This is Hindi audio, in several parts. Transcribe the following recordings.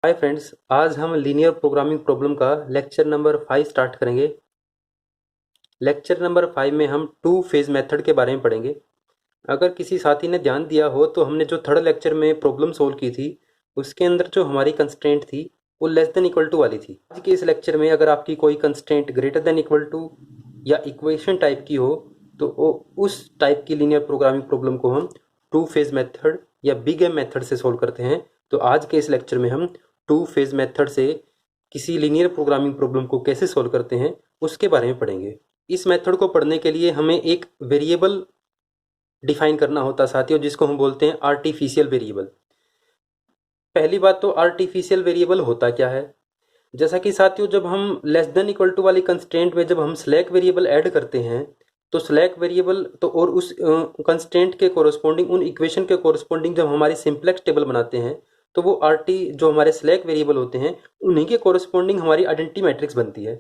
हाय फ्रेंड्स, आज हम लीनियर प्रोग्रामिंग प्रॉब्लम का लेक्चर नंबर 5 स्टार्ट करेंगे। लेक्चर नंबर 5 में हम टू फेज मेथड के बारे में पढ़ेंगे। अगर किसी साथी ने ध्यान दिया हो तो हमने जो थर्ड लेक्चर में प्रॉब्लम सोल्व की थी उसके अंदर जो हमारी कंस्ट्रेंट थी वो लेस देन इक्वल टू वाली थी। आज के इस लेक्चर में अगर आपकी कोई constraint greater than equal to या इक्वेशन टाइप की हो तो उस टाइप की लीनियर प्रोग्रामिंग प्रॉब्लम को हम टू फेज मेथड या बिग एम मेथड से सोल्व करते हैं। तो आज के इस लेक्चर में हम टू फेज मेथड से किसी लीनियर प्रोग्रामिंग प्रॉब्लम को कैसे सोल्व करते हैं उसके बारे में पढ़ेंगे। इस मेथड को पढ़ने के लिए हमें एक वेरिएबल डिफाइन करना होता है साथियों, जिसको हम बोलते हैं आर्टिफिशियल वेरिएबल। पहली बात तो आर्टिफिशियल वेरिएबल होता क्या है। जैसा कि साथियों, जब हम लेस देन इक्वल टू वाली कंस्ट्रेंट में जब हम स्लैक वेरिएबल ऐड करते हैं तो स्लैक वेरिएबल तो और उस कंस्ट्रेंट के कोरस्पॉन्डिंग उन इक्वेशन के कोरस्पॉन्डिंग जब हमारी सिंप्लेक्स टेबल बनाते हैं तो वो आरटी जो हमारे स्लैक वेरिएबल होते हैं उन्हीं के कोरस्पॉन्डिंग हमारी आइडेंटिटी मैट्रिक्स बनती है।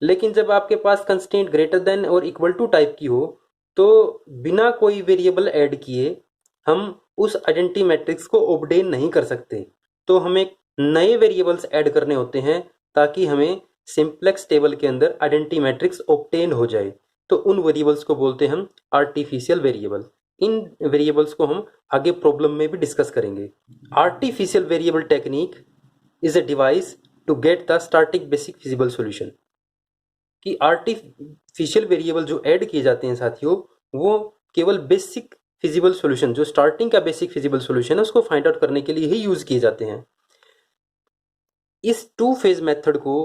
लेकिन जब आपके पास कंस्ट्रेंट ग्रेटर देन और इक्वल टू टाइप की हो तो बिना कोई वेरिएबल ऐड किए हम उस आइडेंटिटी मैट्रिक्स को ऑब्टेन नहीं कर सकते। तो हमें नए वेरिएबल्स ऐड करने होते हैं ताकि हमें सिंप्लेक्स टेबल के अंदर आइडेंटिटी मैट्रिक्स ऑब्टेन हो जाए। तो उन वेरिएबल्स को बोलते हैं हम आर्टिफिशियल वेरिएबल। इन वेरिएबल्स को हम आगे प्रॉब्लम में भी डिस्कस करेंगे। Artificial variable technique is a device to get the starting basic feasible solution. कि आर्टिफिशियल वेरिएबल जो ऐड किए जाते हैं साथियों वो केवल बेसिक फिजिबल सॉल्यूशन, जो स्टार्टिंग का बेसिक फिजिबल सॉल्यूशन है उसको फाइंड आउट करने के लिए ही यूज किए जाते हैं। इस टू फेज मेथड को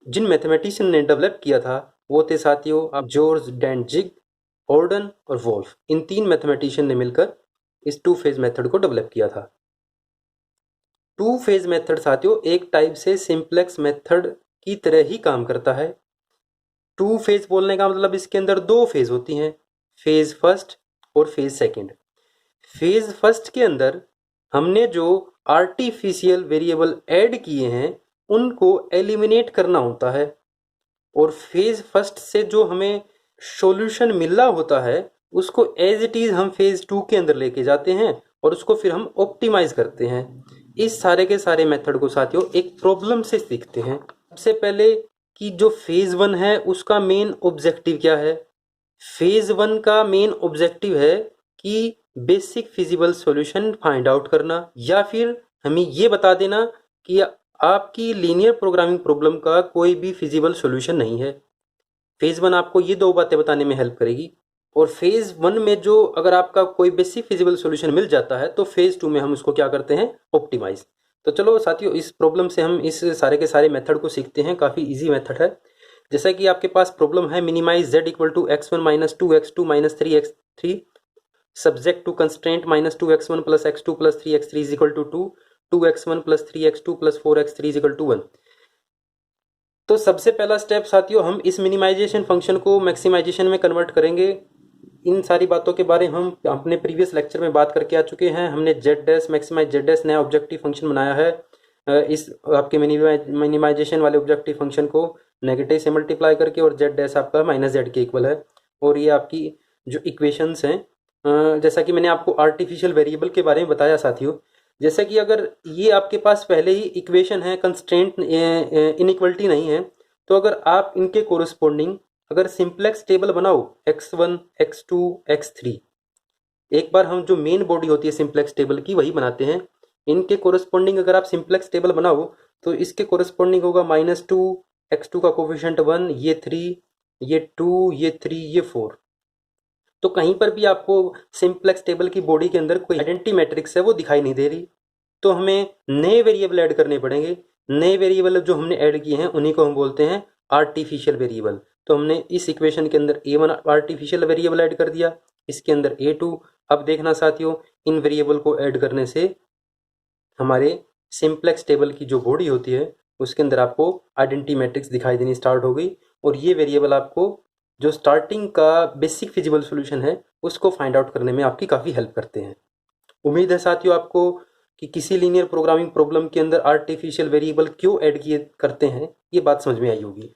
जिन मैथमेटिशियन ने डेवलप किया था वो थे साथियों अब जॉर्ज डेंजिग, ऑर्डन और वोल्फ। इन तीन मैथमेटिशियन ने मिलकर इस टू फेज मेथड को डेवलप किया था। टू फेज मेथड साथियों एक टाइप से सिंप्लेक्स मेथड की तरह ही काम करता है। टू फेज बोलने का मतलब इसके अंदर दो फेज होती हैं, फेज फर्स्ट और फेज सेकंड। फेज फर्स्ट के अंदर हमने जो आर्टिफिशियल वेरिएबल ऐड किए हैं उनको एलिमिनेट करना होता है और फेज फर्स्ट से जो हमें सॉल्यूशन मिल रहा होता है उसको एज इट इज हम फेज टू के अंदर लेके जाते हैं और उसको फिर हम ऑप्टिमाइज करते हैं। इस सारे के सारे मेथड को साथियों एक प्रॉब्लम से सीखते हैं। सबसे पहले कि जो फेज वन है उसका मेन ऑब्जेक्टिव क्या है। फेज वन का मेन ऑब्जेक्टिव है कि basic feasible solution find out करना या फिर हमें ये बता देना कि आपकी लीनियर प्रोग्रामिंग प्रॉब्लम का कोई भी फिजिबल सॉल्यूशन नहीं है। फेज वन आपको ये दो बातें बताने में हेल्प करेगी। और फेज वन में जो अगर आपका कोई बेसिक फिजिबल सॉल्यूशन मिल जाता है तो फेज टू में हम उसको क्या करते हैं, ऑप्टिमाइज। तो चलो साथियों इस प्रॉब्लम से हम इस सारे के सारे मेथड को सीखते हैं। काफ़ी इजी मेथड है। जैसा कि आपके पास प्रॉब्लम है minimize z equal to x1 minus two x2 minus three x3 subject to constraint minus two x1 plus x2 plus three x3 is equal to two x1 plus three x2 plus four x3 is equal to 1। तो सबसे पहला स्टेप साथियों हम इस मिनिमाइजेशन फंक्शन को मैक्सिमाइजेशन में कन्वर्ट करेंगे। इन सारी बातों के बारे में हम अपने प्रीवियस लेक्चर में बात करके आ चुके हैं। हमने Z dash maximize Z dash नया ऑब्जेक्टिव फंक्शन बनाया है। इस आपके मिनिमाइजेशन वाले ऑब्जेक्टिव फंक्शन को नेगेटिव से मल्टीप्लाई करके और जेड डैश आपका माइनस जेड के इक्वल है। और ये आपकी जो इक्वेशंस हैं, जैसा कि मैंने आपको आर्टिफिशियल वेरिएबल के बारे में बताया साथियों, जैसा कि अगर ये आपके पास पहले ही इक्वेशन है, कंस्ट्रेंट इनइक्वलिटी नहीं है, तो अगर आप इनके कोरस्पॉन्डिंग अगर सिंप्लेक्स टेबल बनाओ x1 x2 x3, एक बार हम जो मेन बॉडी होती है सिंप्लेक्स टेबल की वही बनाते हैं। इनके कोरस्पॉन्डिंग अगर आप सिंप्लेक्स टेबल बनाओ तो इसके कोरस्पॉन्डिंग होगा माइनस टू x2 का कोफिशिएंट 1, ये 3, ये 2, ये 3, ये 4। तो कहीं पर भी आपको सिंप्लेक्स टेबल की बॉडी के अंदर कोई आइडेंटिटी मैट्रिक्स है वो दिखाई नहीं दे रही। तो हमें नए वेरिएबल ऐड करने पड़ेंगे। नए वेरिएबल जो हमने ऐड किए हैं उन्हीं को हम बोलते हैं आर्टिफिशियल वेरिएबल। तो हमने इस इक्वेशन के अंदर a1 आर्टिफिशियल वेरिएबल ऐड कर दिया, इसके अंदर a2। अब देखना साथियों इन वेरिएबल को ऐड करने से हमारे सिंप्लेक्स टेबल की जो बॉडी होती है उसके अंदर आपको आइडेंटिटी मैट्रिक्स दिखाई देनी स्टार्ट हो गई और ये वेरिएबल आपको जो स्टार्टिंग का बेसिक फिजिबल सॉल्यूशन है उसको फाइंड आउट करने में आपकी काफ़ी हेल्प करते हैं। उम्मीद है साथियों आपको कि किसी लीनियर प्रोग्रामिंग प्रॉब्लम के अंदर आर्टिफिशियल वेरिएबल क्यों ऐड किए करते हैं ये बात समझ में आई होगी।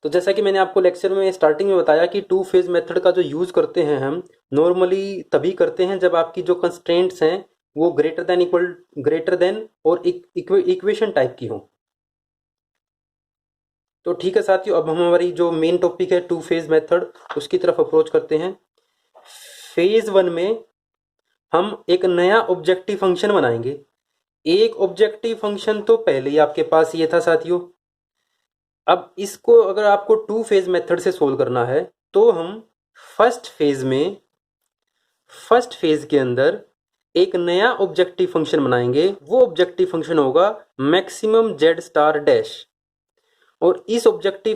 तो जैसा कि मैंने आपको लेक्चर में स्टार्टिंग में बताया कि टू फेज मेथड का जो यूज़ करते हैं हम नॉर्मली तभी करते हैं जब आपकी जो कंस्ट्रेंट्स हैं वो ग्रेटर देन और इक्वेशन टाइप की हो। तो ठीक है साथियों, अब हम हमारी जो मेन टॉपिक है टू फेज मेथड उसकी तरफ अप्रोच करते हैं। फेज वन में हम एक नया ऑब्जेक्टिव फंक्शन बनाएंगे। एक ऑब्जेक्टिव फंक्शन तो पहले ही आपके पास ये था साथियों। अब इसको अगर आपको टू फेज मेथड से सोल्व करना है तो हम फर्स्ट फेज के अंदर एक नया ऑब्जेक्टिव फंक्शन बनाएंगे। वो ऑब्जेक्टिव फंक्शन होगा मैक्सिमम जेड स्टार डैश। और इस ऑब्जेक्टिव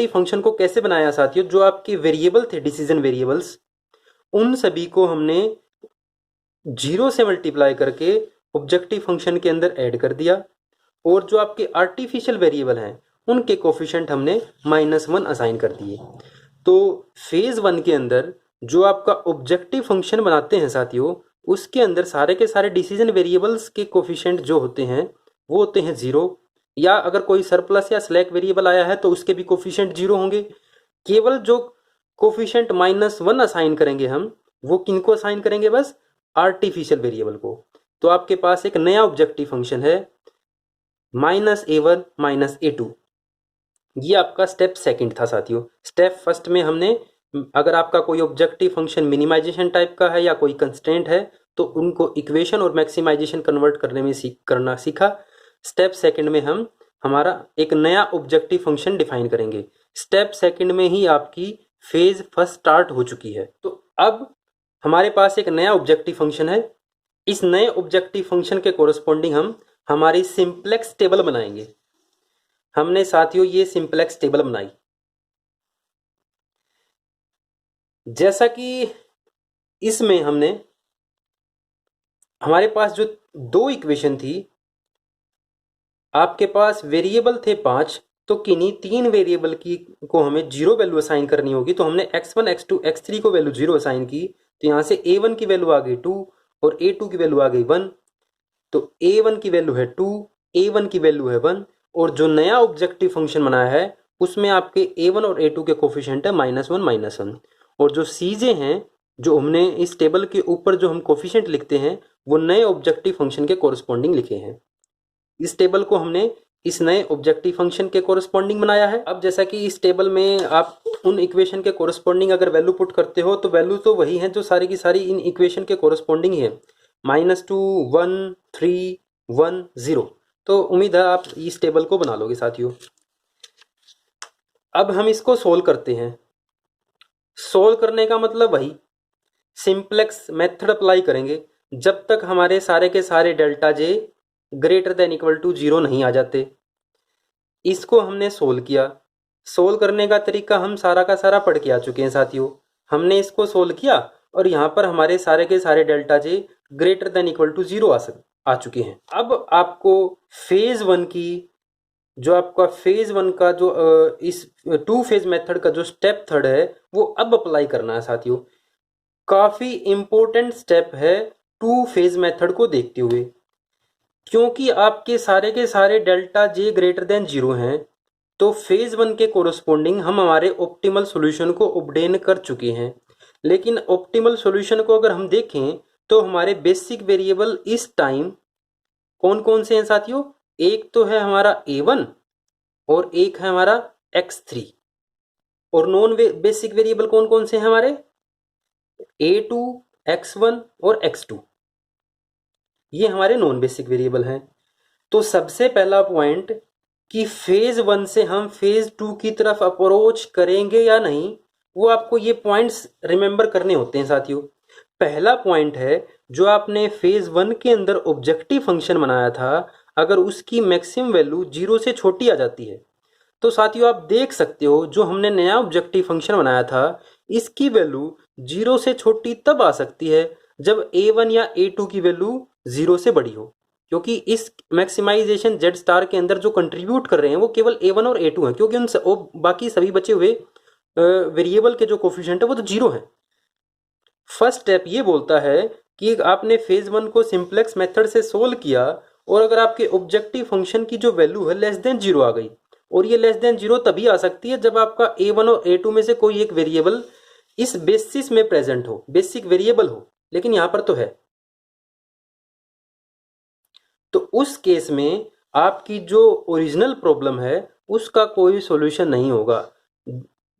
फंक्शन को कैसे बनाया साथियों, जो आपके वेरिएबल थे डिसीजन वेरिएबल्स, उन सभी को हमने 0 से मल्टीप्लाई करके ऑब्जेक्टिव फंक्शन के अंदर ऐड कर दिया। और जो आपके आर्टिफिशियल वेरिएबल हैं उनके कोफिशिएंट हमने -1 असाइन कर दिए। तो फेज वन के अंदर जो आपका ऑब्जेक्टिव फंक्शन बनाते हैं साथियों, उसके अंदर सारे के सारे डिसीजन वेरिएबल्स के कोफिशिएंट जो होते हैं वो होते हैं 0, या अगर कोई सरप्लस या स्लैक वेरिएबल आया है तो उसके भी कोफिशिएंट 0 होंगे। केवल जो कोफिशिएंट -1 असाइन करेंगे हम, वो किनको असाइन करेंगे, बस आर्टिफिशियल वेरिएबल को। तो आपके पास एक नया ऑब्जेक्टिव फंक्शन है -a1 -a2। ये आपका स्टेप सेकंड था साथियों। स्टेप फर्स्ट में हमने, अगर आपका कोई ऑब्जेक्टिव फंक्शन मिनिमाइजेशन टाइप का है या कोई कंस्ट्रेंट है तो उनको इक्वेशन और मैक्सिमाइजेशन कन्वर्ट करने में करना सीखा। स्टेप सेकंड में हम हमारा एक नया ऑब्जेक्टिव फंक्शन डिफाइन करेंगे। स्टेप सेकंड में ही आपकी फेज फर्स्ट स्टार्ट हो चुकी है। तो अब हमारे पास एक नया ऑब्जेक्टिव फंक्शन है। इस नए ऑब्जेक्टिव फंक्शन के कोरस्पॉन्डिंग हम हमारी सिंप्लेक्स टेबल बनाएंगे। हमने साथियों ये सिंप्लेक्स टेबल बनाई। जैसा कि इसमें हमने, हमारे पास जो दो इक्वेशन थी, आपके पास वेरिएबल थे 5, तो किन्हीं 3 वेरिएबल की को हमें 0 वैल्यू असाइन करनी होगी। तो हमने x1 x2 x3 को वैल्यू 0 असाइन की। तो यहाँ से a1 की वैल्यू आ गई 2 और a2 की वैल्यू आ गई 1। तो a1 की वैल्यू है 2, a1 की वैल्यू है 1। और जो नया ऑब्जेक्टिव फंक्शन बनाया है उसमें आपके a1 और a2 के कोफिशिएंट है -1 -1। और जो सीजे हैं, जो हमने इस टेबल के ऊपर जो हम कोफिशिएंट लिखते हैं, वो नए ऑब्जेक्टिव फंक्शन के कोरस्पॉन्डिंग लिखे हैं। इस टेबल को हमने इस नए ऑब्जेक्टिव फंक्शन के कोरस्पॉन्डिंग बनाया है। अब जैसा कि इस टेबल में आप उन इक्वेशन के कोरस्पॉन्डिंग अगर वैल्यू पुट करते हो तो वैल्यू तो वही है जो सारी की सारी इन इक्वेशन के कोरस्पॉन्डिंग ही है, -2 1 3 1 0। तो उम्मीद है आप इस टेबल को बना लोगे साथियों। अब हम इसको सोल्व करते हैं। सोल्व करने का मतलब वही सिंप्लेक्स मेथड अप्लाई करेंगे जब तक हमारे सारे के सारे delta J greater than equal to 0 नहीं आ जाते। इसको हमने सोल्व किया। सोल्व करने का तरीका हम सारा का सारा पढ़ के आ चुके हैं साथियों। हमने इसको सोल्व किया और यहाँ पर हमारे सारे के सारे delta J greater than equal to 0 आ चुके हैं। अब आपको फेज वन की, जो आपका फेज वन का जो इस टू फेज मेथड का जो स्टेप थर्ड है वो अब अप्लाई करना है साथियों। काफी इंपॉर्टेंट स्टेप है टू फेज मेथड को देखते हुए, क्योंकि आपके सारे के सारे डेल्टा जे ग्रेटर देन 0 हैं। तो फेज वन के कोरस्पॉन्डिंग हम हमारे ऑप्टिमल सॉल्यूशन को ऑब्टेन कर चुके हैं। लेकिन ऑप्टिमल सॉल्यूशन को अगर हम देखें तो हमारे बेसिक वेरिएबल इस टाइम कौन कौन से हैं साथियों? एक तो है हमारा a1 और एक है हमारा x3। और नॉन बेसिक वेरिएबल कौन कौन से हैं हमारे? a2 x1 और x2। ये हमारे नॉन बेसिक वेरिएबल हैं। तो सबसे पहला पॉइंट कि फेज वन से हम फेज टू की तरफ अप्रोच करेंगे या नहीं, वो आपको ये पॉइंट्स रिमेंबर करने होते हैं साथियों। पहला पॉइंट है, जो आपने फेज वन के अंदर ऑब्जेक्टिव फंक्शन बनाया था, अगर उसकी मैक्सिमम वैल्यू 0 से छोटी आ जाती है तो साथियों आप देख सकते हो जो हमने नया ऑब्जेक्टिव फंक्शन बनाया था इसकी वैल्यू 0 से छोटी तब आ सकती है जब a1 या a2 की वैल्यू 0 से बड़ी हो। क्योंकि इस मैक्सिमाइजेशन जेड स्टार के अंदर जो कंट्रीब्यूट कर रहे हैं वो केवल a1 और a2 हैं, क्योंकि उन बाकी सभी बचे हुए वेरिएबल के जो कोफिशिएंट है वो तो 0 है। फर्स्ट स्टेप ये बोलता है कि आपने फेज वन को सिंप्लेक्स मेथड से सोल्व किया और अगर आपके ऑब्जेक्टिव फंक्शन की जो वैल्यू है लेस देन 0 आ गई, और ये लेस देन 0 तभी आ सकती है जब आपका a1 और a2 में से कोई एक वेरिएबल इस बेसिस में प्रेजेंट हो, बेसिक वेरिएबल हो। लेकिन यहाँ पर तो है तो उस केस में आपकी जो ओरिजिनल प्रॉब्लम है उसका कोई सॉल्यूशन नहीं होगा।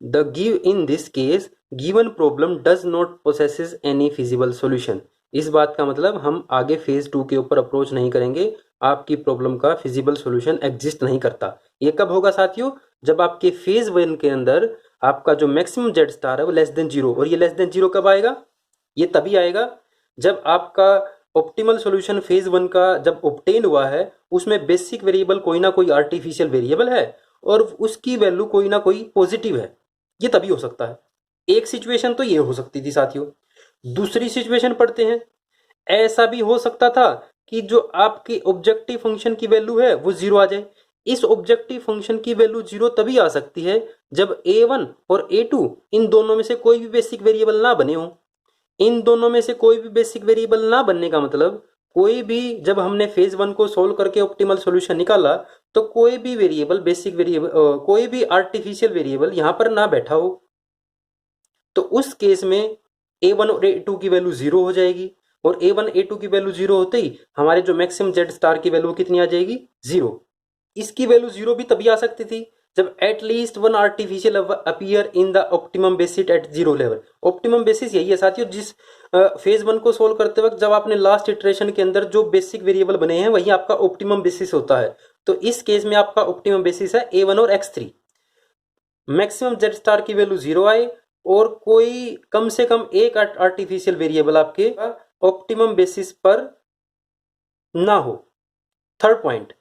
The give in this case given problem does not possesses any feasible solution. इस बात का मतलब हम आगे फेज 2 के ऊपर अप्रोच नहीं करेंगे, आपकी प्रॉब्लम का फिजिबल सॉल्यूशन एग्जिस्ट नहीं करता। ये कब होगा साथियों? जब आपके फेज 1 के अंदर आपका जो मैक्सिमम जेड स्टार है वो लेस देन जीरो। और ये लेस देन जीरो कब आएगा? ये तभी आएगा जब आपका ऑप्टिमल सॉल्यूशन फेज 1 का जब ऑब्टेन हुआ है उसमें बेसिक वेरिएबल कोई ना कोई आर्टिफिशियल वेरिएबल है और उसकी वैल्यू कोई ना कोई पॉजिटिव है। ये तभी हो सकता है। एक सिचुएशन तो ये हो सकती थी साथियों। दूसरी सिचुएशन पढ़ते हैं। ऐसा भी हो सकता था कि जो आपकी ऑब्जेक्टिव फंक्शन की वैल्यू है वो जीरो आ जाए। इस ऑब्जेक्टिव फंक्शन की वैल्यू जीरो तभी आ सकती है जब a1 और a2 इन दोनों में से कोई भी बेसिक वेरिएबल ना बने हो। इन दोनों में से कोई भी बेसिक वेरिएबल ना बनने का मतलब कोई भी, जब हमने फेज 1 को सोल्व करके ऑप्टिमल सॉल्यूशन निकाला तो कोई भी वेरिएबल बेसिक वेरिएबल कोई भी आर्टिफिशियल वेरिएबल यहां पर ना बैठा हो। तो उस केस में a1 और a2 की वैल्यू जीरो हो जाएगी और a1 a2 की वैल्यू जीरो होते ही हमारे जो मैक्सिमम जेड स्टार की वैल्यू कितनी आ जाएगी? जीरो। इसकी वैल्यू जीरो भी तभी आ सकती थी जब at least one artificial appear in the optimum basis at zero level. Optimum basis यही है साथियों, जिस फेज 1 को सोल्व करते वक्त जब आपने लास्ट इटरेशन के अंदर जो बेसिक वेरिएबल बने हैं वही आपका ऑप्टिमम बेसिस होता है। तो इस केस में आपका ऑप्टिमम बेसिस है a1 और x3। मैक्सिमम जेड स्टार की वैल्यू जीरो आए और कोई कम से कम एक आर्टिफिशियल वेरिएबल आपके ऑप्टिमम बेसिस पर ना हो। थर्ड पॉइंट,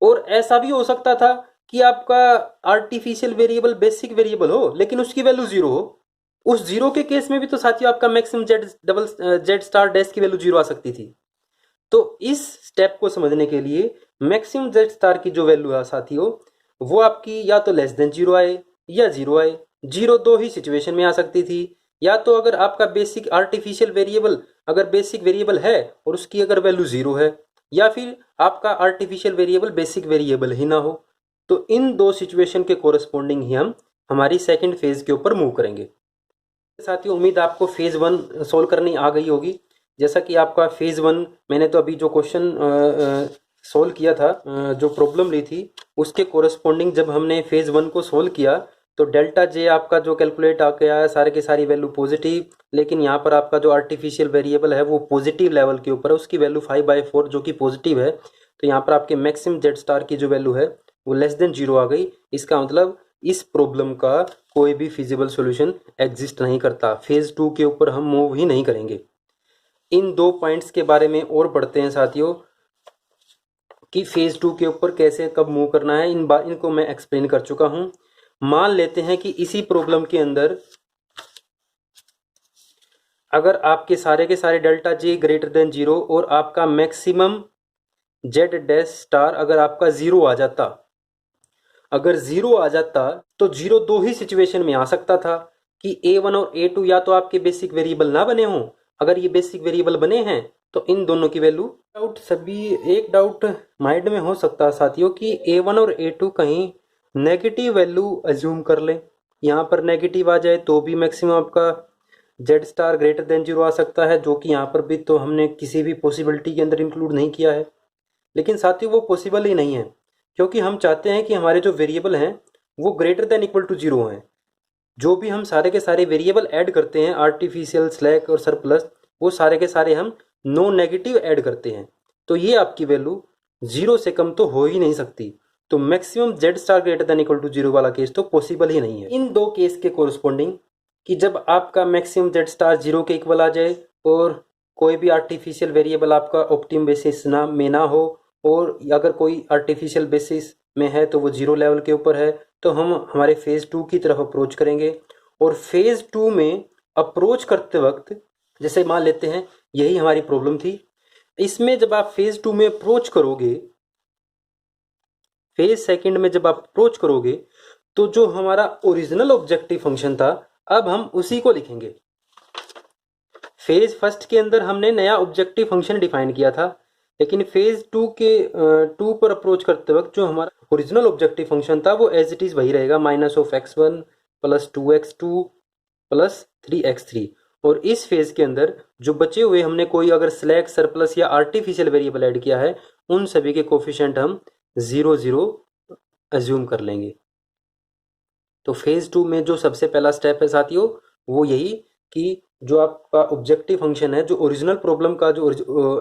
और ऐसा भी हो सकता था कि आपका आर्टिफिशियल वेरिएबल बेसिक वेरिएबल हो लेकिन उसकी वैल्यू जीरो हो। उस जीरो के केस में भी तो साथियों आपका मैक्सिमम जेड स्टार डैश की वैल्यू जीरो आ सकती थी। तो इस स्टेप को समझने के लिए मैक्सिमम जेड स्टार की जो वैल्यू है साथियों वो आपकी या तो लेस देन जीरो आए या जीरो आए। जीरो दो ही सिचुएशन में आ सकती थी, या तो अगर आपका बेसिक आर्टिफिशियल वेरिएबल अगर बेसिक वेरिएबल है और उसकी अगर वैल्यू जीरो है, या फिर आपका आर्टिफिशियल वेरिएबल बेसिक वेरिएबल ही ना हो। तो इन दो सिचुएशन के कोरस्पॉन्डिंग ही हम हमारी सेकंड फेज के ऊपर मूव करेंगे। साथियों उम्मीद आपको फेज 1 सोल्व करनी आ गई होगी। जैसा कि आपका फेज 1 मैंने तो अभी जो क्वेश्चन सोल्व किया था, जो प्रॉब्लम ली थी उसके कोरस्पॉन्डिंग जब हमने फेज 1 को सोल्व किया तो डेल्टा जे आपका जो कैलकुलेट आ गया है सारे के सारी वैल्यू पॉजिटिव, लेकिन यहाँ पर आपका जो आर्टिफिशियल वेरिएबल है वो पॉजिटिव लेवल के ऊपर है, उसकी वैल्यू 5/4 जो कि पॉजिटिव है। तो यहाँ पर आपके मैक्सिमम जेड स्टार की जो वैल्यू है वो लेस देन जीरो आ गई। इसका मतलब इस प्रॉब्लम का कोई भी फिजिबल सॉल्यूशन एग्जिस्ट नहीं करता। फेज 2 के ऊपर हम मूव ही नहीं करेंगे। इन दो पॉइंट्स के बारे में और पढ़ते हैं साथियों कि फेज 2 के ऊपर कैसे कब मूव करना है। इनको मैं एक्सप्लेन कर चुका हूं। मान लेते हैं कि इसी प्रॉब्लम के अंदर अगर आपके सारे के सारे delta J greater than zero और आपका मैक्सिमम जेड डैश स्टार अगर आपका जीरो आ जाता, अगर जीरो आ जाता तो जीरो दो ही सिचुएशन में आ सकता था कि a1 और a2 या तो आपके बेसिक वेरिएबल ना बने हों। अगर ये बेसिक वेरिएबल बने हैं तो इन दोनों की वैल्यू एक डाउट माइंड में हो सकता है साथियों कि a1 और a2 कहीं नेगेटिव वैल्यू अज्यूम कर लें। यहाँ पर नेगेटिव आ जाए तो भी मैक्सिमम आपका Z star greater than zero आ सकता है, जो कि यहाँ पर भी तो हमने किसी भी पॉसिबिलिटी के अंदर इंक्लूड नहीं किया है। लेकिन साथियों वो पॉसिबल ही नहीं है, क्योंकि हम चाहते हैं कि हमारे जो वेरिएबल हैं वो greater than equal to zero हैं। जो भी हम सारे के सारे वेरिएबल ऐड करते हैं आर्टिफिशियल, स्लैक और सरप्लस, वो सारे के सारे हम नो नेगेटिव ऐड करते हैं। तो ये आपकी वैल्यू जीरो से कम तो हो ही नहीं सकती। तो maximum Z star greater than equal to zero वाला केस तो पॉसिबल ही नहीं है। इन दो केस के कोरस्पॉन्डिंग कि जब आपका मैक्सिमम जेड स्टार जीरो के इक्वल आ जाए और कोई भी आर्टिफिशियल वेरिएबल आपका ऑप्टिमम बेसिस ना में ना हो, और अगर कोई आर्टिफिशियल बेसिस में है तो वो जीरो लेवल के ऊपर है, तो हम हमारे फेज 2 की तरफ अप्रोच करेंगे। और फेज 2 में अप्रोच करते वक्त जैसे मान लेते हैं यही हमारी प्रॉब्लम थी, इसमें जब आप फेज 2 में अप्रोच करोगे, फेज सेकंड में जब आप अप्रोच करोगे तो जो हमारा ओरिजिनल ऑब्जेक्टिव फंक्शन था अब हम उसी को लिखेंगे। फेज फर्स्ट के अंदर हमने नया ऑब्जेक्टिव फंक्शन डिफाइन किया था, लेकिन फेज 2 पर अप्रोच करते वक्त जो हमारा ओरिजिनल ऑब्जेक्टिव फंक्शन था वो एज इट इज वही रहेगा, -(x1 + 2x2 + 3x3)। और इस फेज के अंदर जो बचे हुए हमने कोई अगर स्लैक, सरप्लस या आर्टिफिशियल वेरिएबल ऐड किया है, उन सभी के कोफिशिएंट हम 0 0 अज्यूम कर लेंगे। तो फेज 2 में जो सबसे पहला स्टेप है साथियों, वो यही कि जो आपका ऑब्जेक्टिव फंक्शन है, जो ओरिजिनल प्रॉब्लम का जो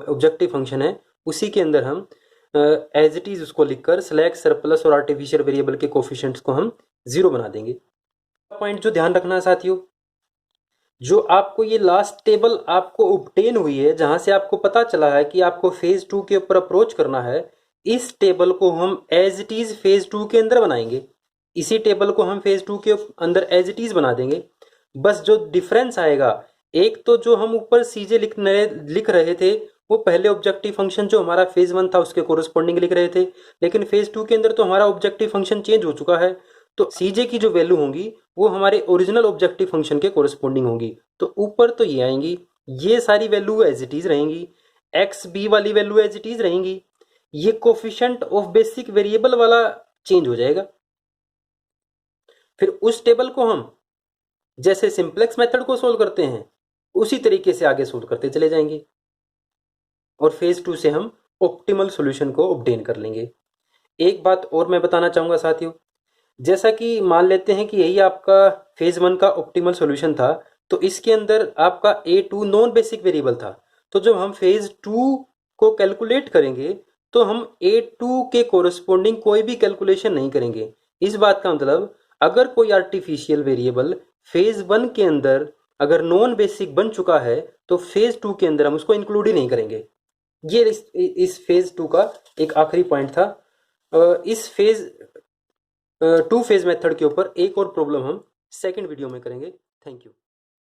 ऑब्जेक्टिव फंक्शन है, उसी के अंदर हम एज इट इज उसको लिखकर स्लैक, सरप्लस और आर्टिफिशियल वेरिएबल के कोफिशिएंट्स को हम 0 बना देंगे। पॉइंट जो ध्यान रखना है साथियों, जो आपको ये लास्ट टेबल आपको ऑब्टेन हुई है, जहां से आपको पता चला है कि आपको फेज 2 के ऊपर अप्रोच करना है, इस टेबल को हम एज इट इज फेज 2 के अंदर बनाएंगे। इसी टेबल को हम फेज 2 के अंदर एज इट इज बना देंगे। बस जो डिफरेंस आएगा, एक तो जो हम ऊपर सीजे लिख रहे थे, वो पहले ऑब्जेक्टिव फंक्शन जो हमारा फेज 1 था उसके कोरस्पॉन्डिंग लिख रहे थे, लेकिन फेज 2 के अंदर तो हमारा ऑब्जेक्टिव फंक्शन चेंज हो चुका है, तो सीजे की जो वैल्यू होंगी वो हमारे ओरिजिनल ऑब्जेक्टिव फंक्शन के कोरस्पॉन्डिंग होंगी। तो ऊपर तो ये आएंगी, ये सारी वैल्यू एज इट इज रहेंगी, एक्स बी वाली वैल्यू एज इट इज रहेंगी, ये कोफिशिएंट ऑफ बेसिक वेरिएबल वाला चेंज हो जाएगा। फिर उस टेबल को हम जैसे सिंप्लेक्स मेथड को सोल्व करते हैं उसी तरीके से आगे सोल्व करते चले जाएंगे और फेज 2 से हम ऑप्टिमल सॉल्यूशन को ऑब्टेन कर लेंगे। एक बात और मैं बताना चाहूंगा साथियों, जैसा कि मान लेते हैं कि यही आपका फेज 1 का ऑप्टिमल सॉल्यूशन था, तो इसके अंदर आपका A2 नॉन बेसिक वेरिएबल था। तो जब हम फेज 2 को कैलकुलेट करेंगे तो हम A2 के कोरस्पॉन्डिंग कोई भी कैलकुलेशन नहीं करेंगे। इस बात का मतलब, अगर कोई आर्टिफिशियल वेरिएबल फेज 1 के अंदर अगर नॉन बेसिक बन चुका है तो फेज 2 के अंदर हम उसको इंक्लूड ही नहीं करेंगे। ये इस फेज 2 का एक आखिरी पॉइंट था। इस फेज 2 फेज मेथड के ऊपर एक और प्रॉब्लम हम सेकंड वीडियो में करेंगे। Thank you.